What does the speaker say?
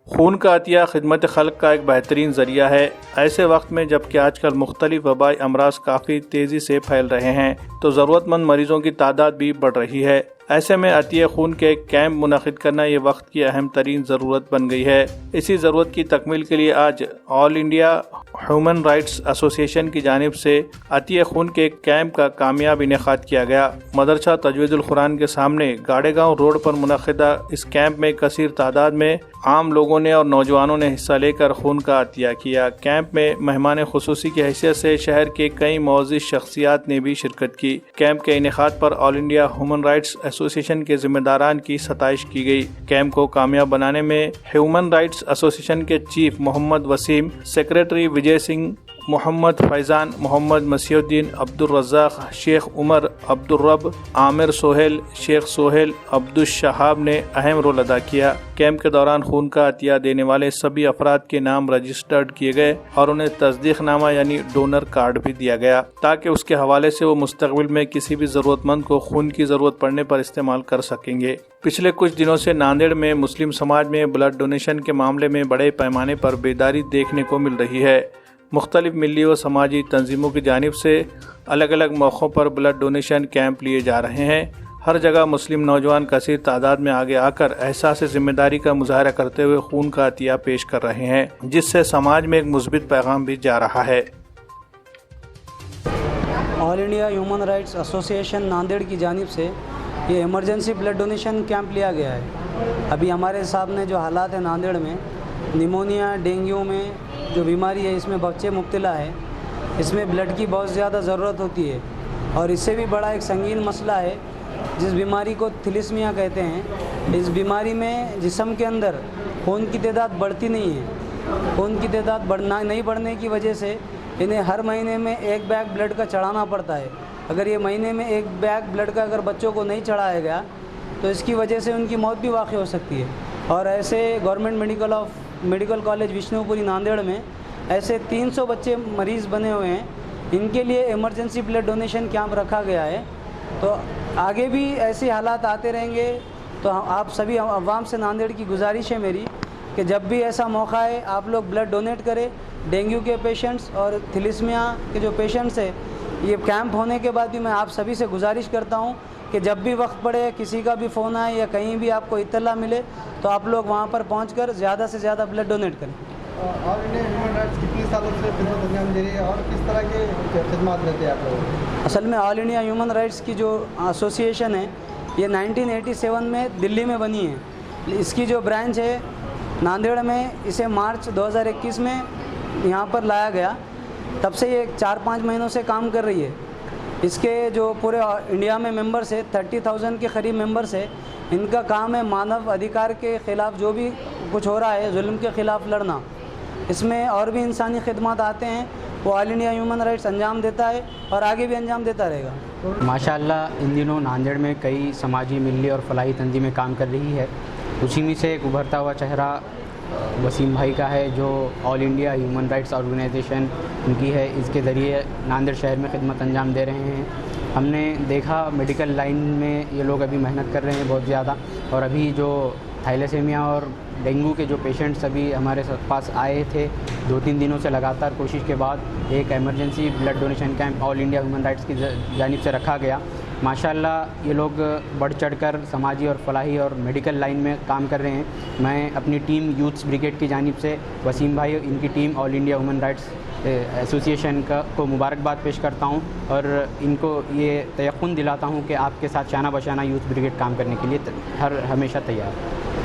खून का अतिया खिदमत खल्क का एक बेहतरीन ज़रिया है। ऐसे वक्त में जबकि आजकल मुख्तलिफ वबाई अमराज काफ़ी तेज़ी से फैल रहे हैं तो ज़रूरतमंद मरीज़ों की तादाद भी बढ़ रही है। ऐसे में अतिया खून के एक कैंप मुनक़िद करना ये वक्त की अहम तरीन ज़रूरत बन गई है। इसी ज़रूरत की तकमील के लिए आज all India human rights association की जानिब से अतिया खून के एक कैंप का कामयाब इनेकाद किया गया। मदरसा तजवीज़ुल कुरान के सामने गाड़ेगांव रोड पर मुनक़िदा इस कैंप में कसीर तादाद में आम लोगों ने और नौजवानों ने हिस्सा लेकर खून का अतिया किया। कैंप में मेहमान खुसूसी की हैसियत से शहर के कई मोअज़्ज़िज़ शख्सियात ने भी शिरकत की। कैंप के इनेकाद पर all India human rights association के जिम्मेदारान की सताइश की गई। कैंप को कामयाब बनाने में ह्यूमन राइट्स एसोसिएशन के चीफ मोहम्मद वसीम, सेक्रेटरी विजय सिंह, मोहम्मद फैज़ान, मोहम्मद मसीहुद्दीन, अब्दुल रज़्ज़ाक़, शेख उमर, अब्दुल रब, आमिर सोहेल, शेख सोहेल, अब्दुल शहाब ने अहम रोल अदा किया। कैंप के दौरान खून का अतिया देने वाले सभी अफराद के नाम रजिस्टर्ड किए गए और उन्हें तस्दीकनामा यानी डोनर कार्ड भी दिया गया ताकि उसके हवाले से वो मुस्तक़बिल में किसी भी ज़रूरतमंद को खून की ज़रूरत पड़ने पर इस्तेमाल कर सकेंगे। पिछले कुछ दिनों से नांदेड़ में मुस्लिम समाज में ब्लड डोनेशन के मामले में बड़े पैमाने पर बेदारी देखने को मिल रही है। मुख्तलिफ मिली व समाजी तंजीमों की जानिब से अलग अलग मौक़ों पर ब्लड डोनेशन कैंप लिए जा रहे हैं। हर जगह मुस्लिम नौजवान कसीर तादाद में आगे आकर एहसास ज़िम्मेदारी का मुजाहरा करते हुए खून का अतिया पेश कर रहे हैं, जिससे समाज में एक मुस्बित पैगाम भी जा रहा है। All India human rights association Nanded की जानिब से ये इमरजेंसी ब्लड डोनेशन कैंप लिया गया है। अभी हमारे सामने जो हालात है नांदेड़ में, निमोनिया डेंगू में जो बीमारी है इसमें बच्चे मुब्तला है, इसमें ब्लड की बहुत ज़्यादा ज़रूरत होती है। और इससे भी बड़ा एक संगीन मसला है जिस बीमारी को थैलेसीमिया कहते हैं। इस बीमारी में जिस्म के अंदर खून की तादाद बढ़ती नहीं है। खून की तादाद नहीं बढ़ने की वजह से इन्हें हर महीने में एक बैग ब्लड का चढ़ाना पड़ता है। अगर ये महीने में एक बैग ब्लड का अगर बच्चों को नहीं चढ़ाया गया तो इसकी वजह से उनकी मौत भी वाक़ई हो सकती है। और ऐसे government medical college Vishnupuri Nanded में ऐसे 300 बच्चे मरीज़ बने हुए हैं। इनके लिए इमरजेंसी ब्लड डोनेशन कैंप रखा गया है। तो आगे भी ऐसे हालात आते रहेंगे। तो आप सभी अवाम से नांदेड़ की गुजारिश है मेरी कि जब भी ऐसा मौका है आप लोग ब्लड डोनेट करें। डेंगू के पेशेंट्स और थैलेसीमिया के जो पेशेंट्स है, ये कैंप होने के बाद भी मैं आप सभी से गुजारिश करता हूँ कि जब भी वक्त पड़े, किसी का भी फ़ोन आए या कहीं भी आपको इत्तला मिले तो आप लोग वहाँ पर पहुँचकर ज़्यादा से ज़्यादा ब्लड डोनेट करें। ऑल इंडिया ह्यूमन राइट्स कितने सालों से खिदमत अंजाम दे रही है और किस तरह के खिदमत देते हैं आप लोग? असल में ऑल इंडिया ह्यूमन राइट्स की जो एसोसिएशन है ये 1987 में दिल्ली में बनी है। इसकी जो ब्रांच है नांदेड़ में, इसे मार्च 2021 में यहाँ पर लाया गया। तब से ये 4-5 महीनों से काम कर रही है। इसके जो पूरे इंडिया में मेंबर्स है, 30,000 के करीब मेंबर्स है। इनका काम है मानव अधिकार के ख़िलाफ़ जो भी कुछ हो रहा है, जुल्म के ख़िलाफ़ लड़ना। इसमें और भी इंसानी खिदमत आते हैं, वो ऑल इंडिया ह्यूमन राइट्स अंजाम देता है और आगे भी अंजाम देता रहेगा। माशाअल्लाह इन दिनों नांदेड़ में कई समाजी मिली और फलाही तंजीमें काम कर रही है। उसी में से एक उभरता हुआ चेहरा वसीम भाई का है जो all India human rights organisation उनकी है। इसके ज़रिए नांदेड़ शहर में खिदमत अंजाम दे रहे हैं। हमने देखा मेडिकल लाइन में ये लोग अभी मेहनत कर रहे हैं बहुत ज़्यादा। और अभी जो थैलेसीमिया और डेंगू के जो पेशेंट्स अभी हमारे पास आए थे 2-3 दिनों से लगातार कोशिश के बाद एक emergency blood donation camp all India human rights की जानिब से रखा गया। माशाल्लाह ये लोग बढ़ चढ़कर समाजी और फलाही और मेडिकल लाइन में काम कर रहे हैं। मैं अपनी टीम यूथ्स ब्रिगेड की जानिब से वसीम भाई, इनकी team all India human rights association को मुबारकबाद पेश करता हूं और इनको ये तयक़ुन दिलाता हूं कि आपके साथ शाना बशाना यूथ ब्रिगेड काम करने के लिए हमेशा तैयार है।